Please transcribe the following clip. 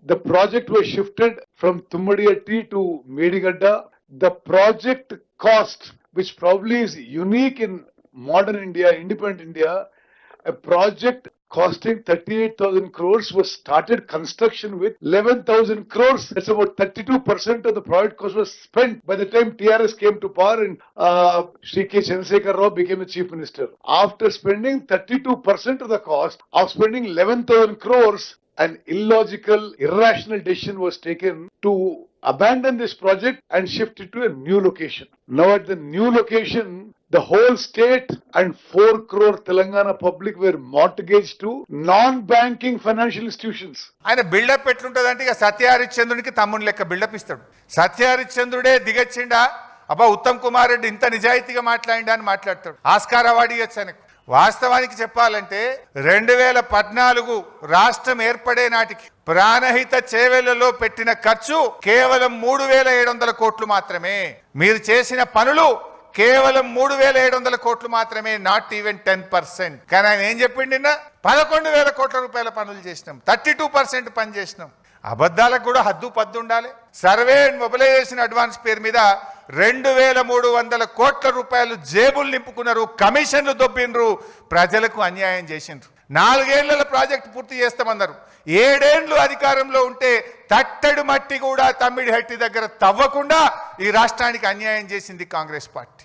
The project was shifted from Tummadiyatti to Medigadda. The project cost, which probably is unique in modern India, independent India, a project costing 38,000 crores was started construction with 11,000 crores. That's about 32% of the project cost was spent by the time TRS came to power and Shri K. Chandrasekhar Rao became the chief minister. After spending 32% of the cost of spending 11,000 crores, an illogical, irrational decision was taken to abandon this project and shift it to a new location. Now at the new location, the whole state and 4 crore Telangana public were mortgaged to non-banking financial institutions. ఆయన buildup ఎట్లుంటదంటే ఇక సత్యహరిశ్చంద్రునికి తమ్ముని లెక్క buildup ఇస్తాడు. సత్యహరిశ్చంద్రుడే దిగచ్చిండా, అబ్బా ఉత్తమ్ కుమార్ రెడ్డి ఇంత నిజాయితీగా మాట్లాడిండా అని మాట్లాడతాడు. ఆస్కార్ అవార్డు ఇవ్వచ్చు ఆయనకు. వాస్తవానికి చెప్పాలంటే 2014 రాష్ట్రం ఏర్పడే నాటికి ప్రాణహిత చేవెళ్లలో పెట్టిన ఖర్చు కేవలం 3,700 కోట్లు మాత్రమే. మీరు చేసిన పనులు కేవలం 3,700 కోట్లు మాత్రమే, నాట్ ఈవెన్ 10%. కానీ ఆయన ఏం చెప్పిండి 11,000 కోట్ల రూపాయల పనులు చేసినాం, 32% పని చేసినాం. అబద్ధాలకు కూడా హద్దు పద్దు ఉండాలి. సర్వే అండ్ మొబిలైజేషన్ అడ్వాన్స్ పేరు మీద 2,300 కోట్ల రూపాయలు జేబులు నింపుకున్నారు, కమిషన్లు దొబ్బిండ్రు, ప్రజలకు అన్యాయం చేసిండ్రు. 4 ఏళ్ల ప్రాజెక్టు పూర్తి చేస్తామన్నారు. 7 ఏళ్లు అధికారంలో ఉంటే తట్టడు మట్టి కూడా తమ్మిడి హట్టి దగ్గర తవ్వకుండా ఈ రాష్ట్రానికి అన్యాయం చేసింది కాంగ్రెస్ పార్టీ.